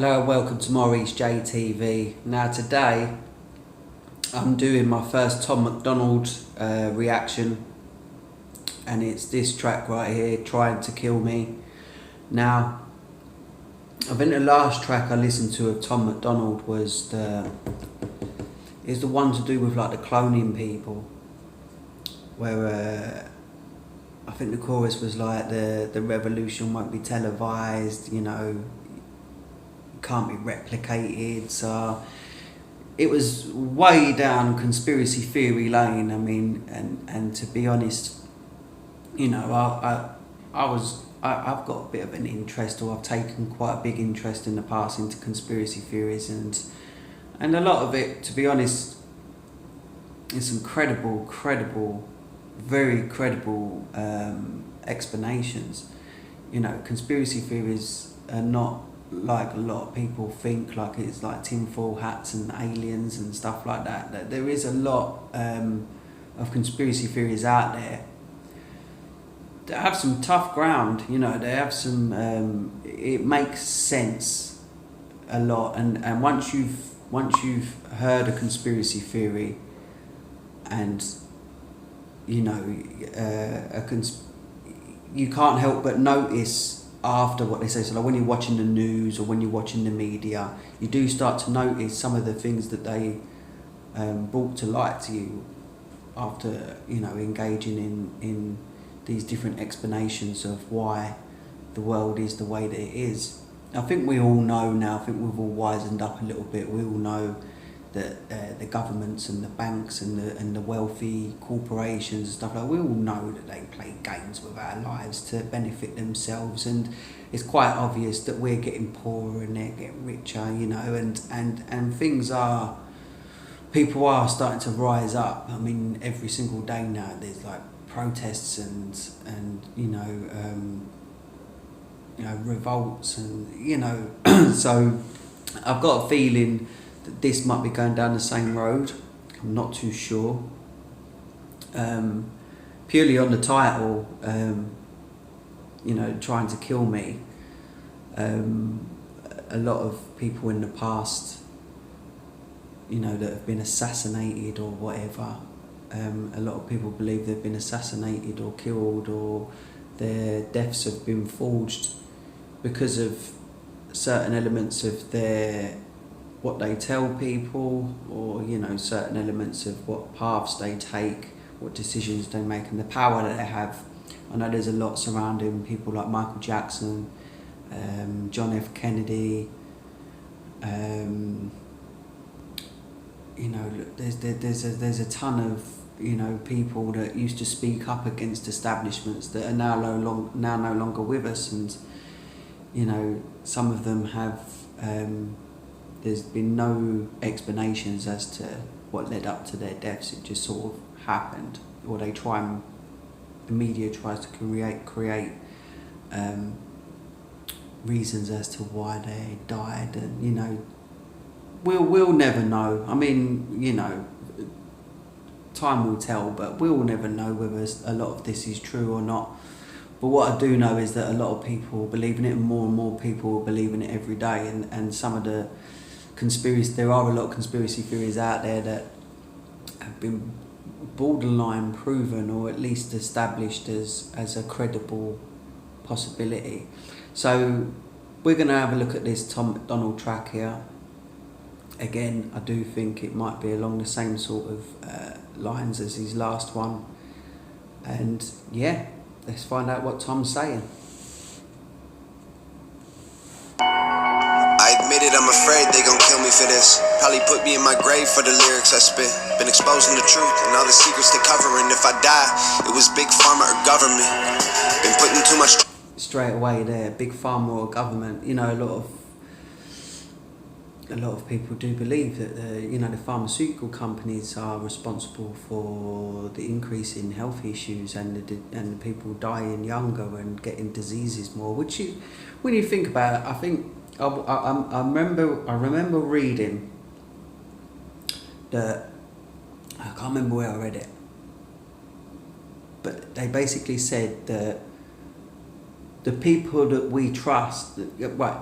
Hello, welcome to MoReece JTV. Now today I'm doing my first Tom Macdonald reaction, and it's this track right here, Trying to Kill Me. Now I think the last track I listened to of Tom Macdonald was the one to do with like the cloning people, where I think the chorus was like the revolution won't be televised, you know, can't be replicated. So it was way down conspiracy theory lane. I mean, and to be honest, you know, I've got a bit of an interest, or I've taken quite a big interest in the past into conspiracy theories, and a lot of it, to be honest, is some credible, very credible explanations. You know, conspiracy theories are not like a lot of people think, like it's like tinfoil hats and aliens and stuff like that. That there is a lot of conspiracy theories out there that have some tough ground. You know, they have some. It makes sense a lot, and once you've heard a conspiracy theory, and you know, you can't help but notice after what they say. So like when you're watching the news or when you're watching the media, you do start to notice some of the things that they brought to light to you after, you know, engaging in these different explanations of why the world is the way that it is. I think we all know now, I think we've all wisened up a little bit. We all know that the governments and the banks and the wealthy corporations and stuff like that, we all know that they play games with our lives to benefit themselves, and it's quite obvious that we're getting poorer and they're getting richer, you know, and people are starting to rise up. I mean, every single day now there's like protests and you know, revolts, and you know, so I've got a feeling that this might be going down the same road. I'm not too sure. Purely on the title, you know, Trying to Kill Me. A lot of people in the past, you know, that have been assassinated or whatever, a lot of people believe they've been assassinated or killed, or their deaths have been forged because of certain elements of what they tell people, or you know, certain elements of what paths they take, what decisions they make, and the power that they have. I know there's a lot surrounding people like Michael Jackson, John F. Kennedy. You know, there's a ton of, you know, people that used to speak up against establishments that are now no longer with us, and you know, some of them have. There's been no explanations as to what led up to their deaths. It just sort of happened, or the media tries to create reasons as to why they died, and you know, we'll never know. I mean, you know, time will tell, but we'll never know whether a lot of this is true or not. But what I do know is that a lot of people believe in it, and more people believe in it every day, and some of the there are a lot of conspiracy theories out there that have been borderline proven, or at least established as a credible possibility. So we're going to have a look at this Tom Macdonald track here. Again, I do think it might be along the same sort of lines as his last one, and yeah, let's find out what Tom's saying. I admit it, I'm afraid they gon' kill me for this. Probably put me in my grave for the lyrics I spit. Been exposing the truth and all the secrets they covering. If I die, it was big pharma or government. Been putting too much. Straight away there, big pharma or government. You know, a lot of people do believe that the pharmaceutical companies are responsible for the increase in health issues and the people dying younger and getting diseases more. Which when you think about it, I think. I remember reading that, I can't remember where I read it, but they basically said that the people that we trust, right,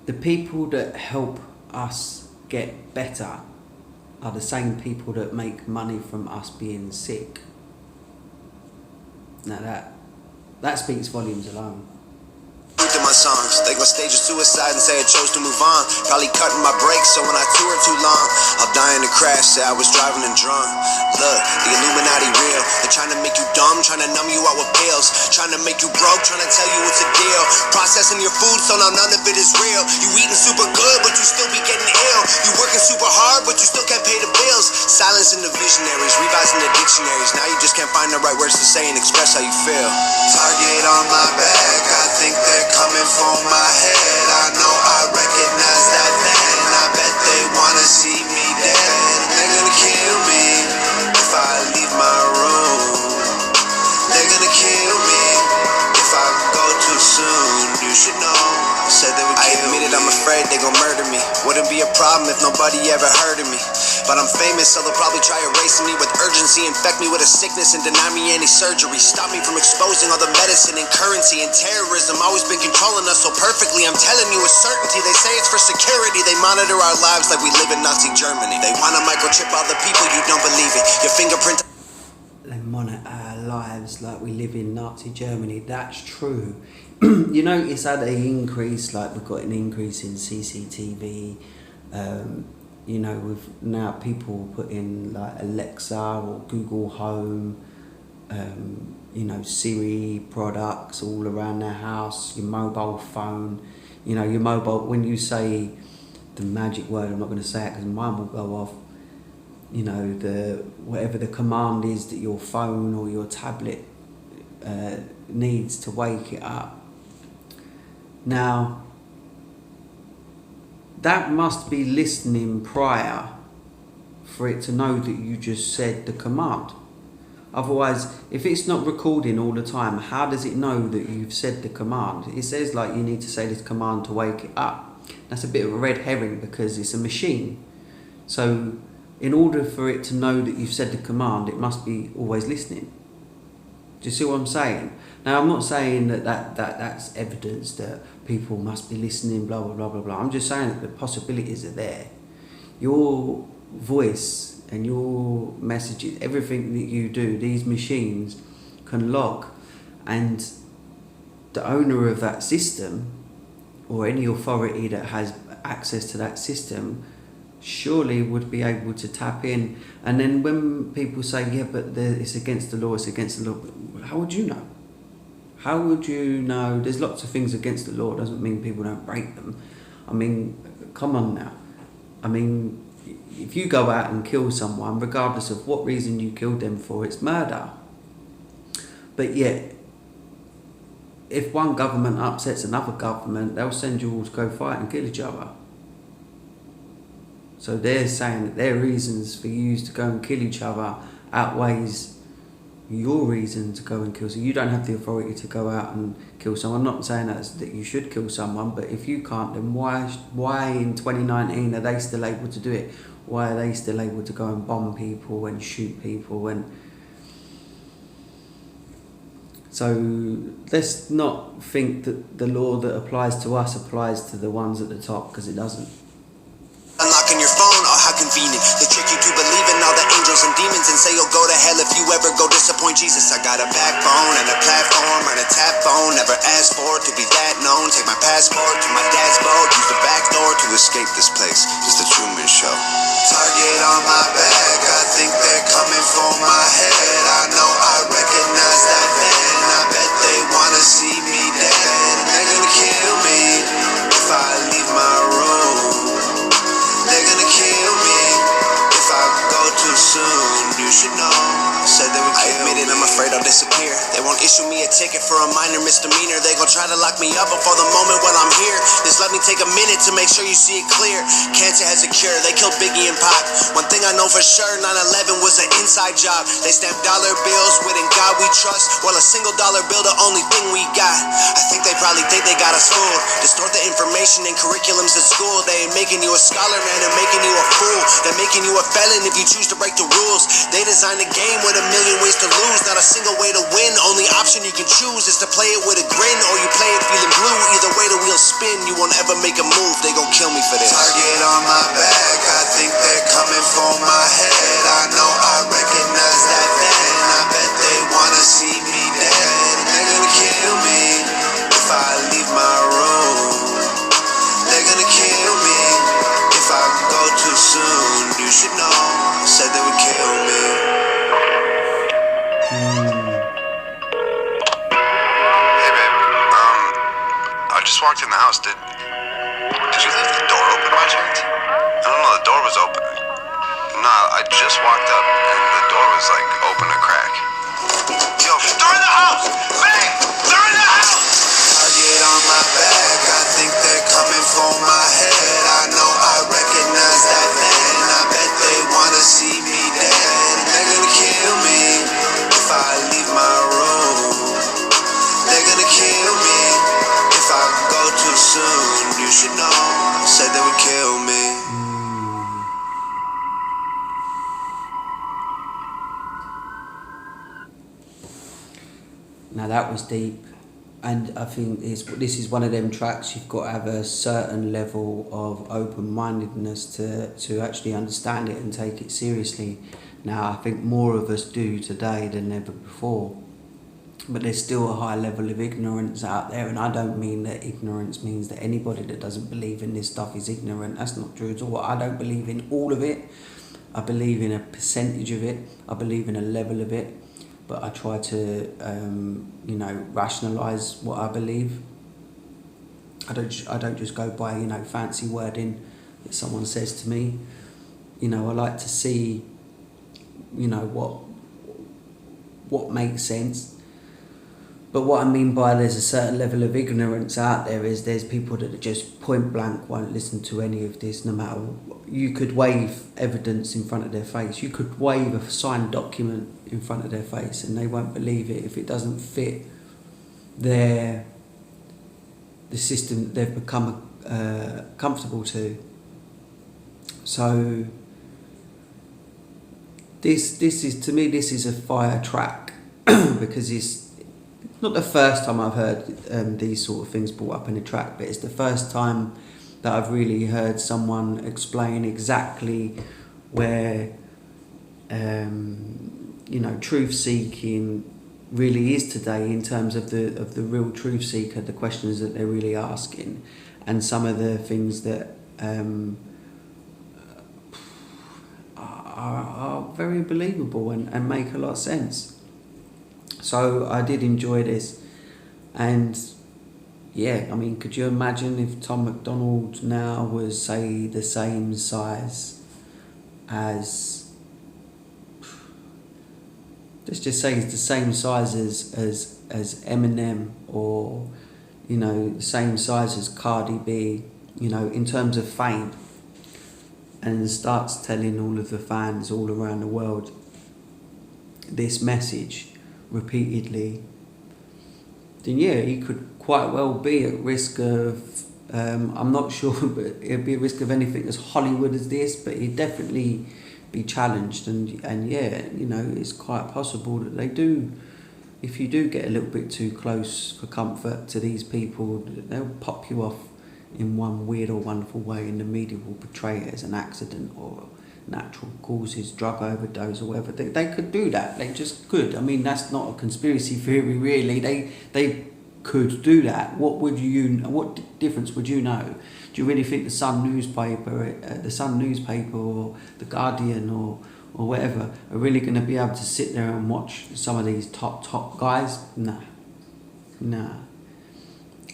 the people that help us get better are the same people that make money from us being sick. Now that speaks volumes alone. In my songs, they gon' stage a suicide and say I chose to move on. Probably cutting my brakes, so when I tour too long, I'll die in a crash, say I was driving and drunk. Look, the Illuminati real. They're trying to make you dumb, trying to numb you out with pills, trying to make you broke, trying to tell you it's a deal. Processing your food, so now none of it is real. You eating super good, but you still be getting ill. You working super hard, but you still can't pay the bills. Silencing the visionaries, revising the dictionaries. Now you just can't find the right words to say and express how you feel. Target on my back, I think they're coming for my head. I know I recognize that then. I bet they wanna see me dead. They're gonna kill me if I leave my room. They're gonna kill me if I go too soon. You should know, said they would kill me. I admit it, I'm afraid they gon' murder me. Wouldn't be a problem if nobody ever heard of me. But I'm famous, so they'll probably try erasing me with urgency, infect me with a sickness and deny me any surgery. Stop me from exposing all the medicine and currency and terrorism. Always been controlling us so perfectly. I'm telling you with certainty, they say it's for security. They monitor our lives like we live in Nazi Germany. They wanna microchip all the people, you don't believe it. Your fingerprint. They monitor our lives like we live in Nazi Germany. That's true. You notice had an increase, like we've got an increase in CCTV. You know, with now people put in like Alexa or Google Home, you know, Siri products all around their house, your mobile phone, you know, your mobile, when you say the magic word, I'm not going to say it because mine will go off, you know, the whatever the command is that your phone or your tablet needs to wake it up. Now, that must be listening prior for it to know that you just said the command. Otherwise, if it's not recording all the time, how does it know that you've said the command? It says like you need to say this command to wake it up. That's a bit of a red herring because it's a machine. So in order for it to know that you've said the command, it must be always listening. Do you see what I'm saying? Now, I'm not saying that's evidence that people must be listening, blah, blah, blah, blah, blah. I'm just saying that the possibilities are there. Your voice and your messages, everything that you do, these machines can log. And the owner of that system, or any authority that has access to that system, surely would be able to tap in. And then when people say, yeah, but it's against the law, it's against the law, how would you know? How would you know? There's lots of things against the law, doesn't mean people don't break them. I mean, come on now. I mean, if you go out and kill someone, regardless of what reason you killed them for, it's murder. But yet, if one government upsets another government, they'll send you all to go fight and kill each other. So they're saying that their reasons for you to go and kill each other outweighs your reason to go and kill. So you don't have the authority to go out and kill someone. I'm not saying that you should kill someone, but if you can't, then why in 2019 are they still able to do it? Why are they still able to go and bomb people and shoot people? And so let's not think that the law that applies to us applies to the ones at the top, because it doesn't. Unlocking your phone, oh how convenient. They trick you to believe in all the angels and demons and say you'll go to hell if you ever go disappoint Jesus. I got a backbone and a platform and a tap phone. Never asked for it to be that known. Take my passport to my dad's boat. Use the back door to escape this place. Just the Truman Show. Target on my back, I think they're coming for my head. I know I recognize that then. I bet they wanna see me dead. They're gonna kill me if I leave my room. They're gonna kill me if I go too soon. You should know, said they would kill me. I admit it, I'm afraid I'll disappear. They won't issue me a ticket for a minor misdemeanor. They gon' try to lock me up before the moment when I'm here. Just let me take a minute to make sure you see it clear. Cancer has a cure, they killed Biggie and Pac. One thing I know for sure, 9/11 was an inside job. They stamped dollar bills with "In God We Trust," while a single dollar bill the only thing we got. I think they probably think they got us fooled. Distort the information in curriculums at school. They ain't making you a scholar, man, they're making you a fool. They're making you a felon if you choose to break the rules. They designed a game with a million ways to lose. lose. Not a single way to win. Only option you can choose is to play it with a grin, or you play it feeling blue. Either way the wheels spin, you won't ever make a move. They gon' kill me for this. Target on my back, I think they're coming for my head. I know I recognize that then. I bet they wanna see me dead. They're gonna kill me if I leave my room. They're gonna kill me if I go too soon. You should know, said they would kill me. Hey babe, I just walked in the house. Did you leave the door open by chance? I don't know, the door was open. Nah, I just walked up and the door was like open a crack. Yo, they're in the house! Babe! They're in the house! Target on my back, I think they're coming for my head. I know I recognize that then. I bet they wanna see me dead. They're gonna kill me if I leave my room. They're gonna kill me if I go too soon. You should know, said they would kill me. Now that was deep, and I think this is one of them tracks you've got to have a certain level of open-mindedness to actually understand it and take it seriously. Now I think more of us do today than ever before, but there's still a high level of ignorance out there, and I don't mean that ignorance means that anybody that doesn't believe in this stuff is ignorant. That's not true at all. I don't believe in all of it. I believe in a percentage of it. I believe in a level of it. But I try to, rationalise what I believe. I don't just go by, fancy wording that someone says to me. I like to see, what makes sense. But what I mean by there's a certain level of ignorance out there is there's people that just point blank won't listen to any of this, no matter. You could wave evidence in front of their face. You could wave a signed document in front of their face and they won't believe it if it doesn't fit the system that they've become comfortable to. So this is a fire track because it's not the first time I've heard these sort of things brought up in a track, but it's the first time that I've really heard someone explain exactly where truth seeking really is today in terms of the real truth seeker, the questions that they're really asking, and some of the things that are very believable and make a lot of sense. So I did enjoy this, and yeah, I mean, could you imagine if Tom Macdonald now was, say, the same size as, let's just say he's the same size as Eminem, or, the same size as Cardi B, in terms of fame, and starts telling all of the fans all around the world this message repeatedly, then yeah, he could quite well be at risk of, I'm not sure, but it'd be a risk of anything as Hollywood as this, but he'd definitely be challenged, and yeah, it's quite possible that they do, if you do get a little bit too close for comfort to these people, they'll pop you off in one weird or wonderful way, and the media will portray it as an accident or natural causes, drug overdose or whatever. They could do that. They just could. I mean, that's not a conspiracy theory, really. They could do that. What difference would you know? Do you really think the Sun newspaper or the Guardian or whatever are really going to be able to sit there and watch some of these top guys? Nah.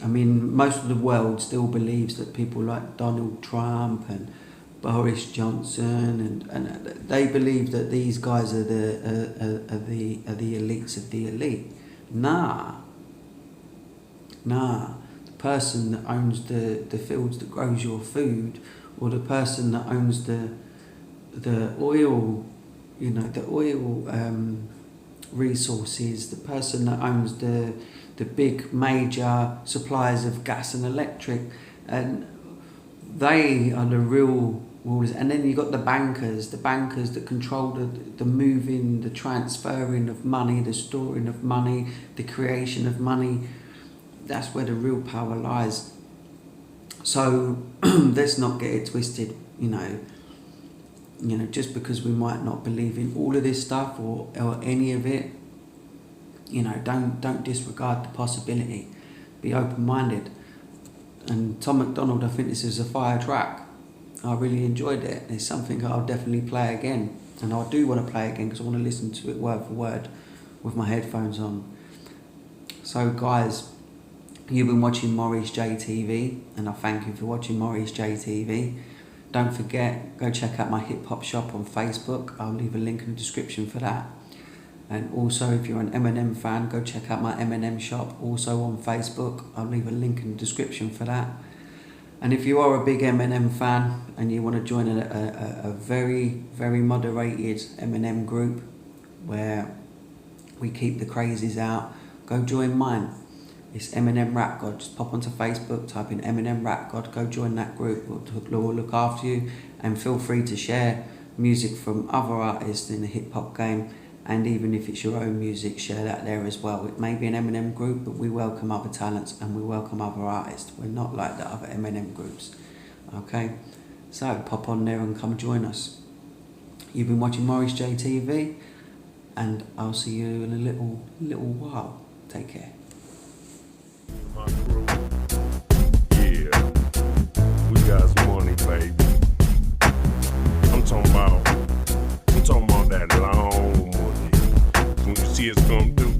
I mean, most of the world still believes that people like Donald Trump and Boris Johnson and they believe that these guys are the elites of the elite. Nah. The person that owns the fields that grows your food, or the person that owns the oil, the oil resources, the person that owns the big major suppliers of gas and electric, and they are the real And then you got the bankers that control the moving, the transferring of money, the storing of money, the creation of money. That's where the real power lies. So let's not get it twisted, you know, just because we might not believe in all of this stuff or any of it, you know, don't disregard the possibility. Be open-minded. And Tom Macdonald, I think this is a fire track. I really enjoyed it. It's something I'll definitely play again. And I do want to play again because I want to listen to it word for word with my headphones on. So guys, you've been watching MoReece JTV, and I thank you for watching MoReece JTV. Don't forget, go check out my hip hop shop on Facebook. I'll leave a link in the description for that. And also, if you're an Eminem fan, go check out my Eminem shop, also on Facebook. I'll leave a link in the description for that. And if you are a big Eminem fan and you want to join a very, very moderated Eminem group where we keep the crazies out, go join mine. It's Eminem Rap God. Just pop onto Facebook, type in Eminem Rap God, go join that group. We'll look after you, and feel free to share music from other artists in the hip hop game. And even if it's your own music, share that there as well. It may be an Eminem group, but we welcome other talents and we welcome other artists. We're not like the other Eminem groups. Okay? So pop on there and come join us. You've been watching MoReece JTV, and I'll see you in a little while. Take care. My crew. Yeah. We got some money, baby. I'm talking about that long money. When you see us come through,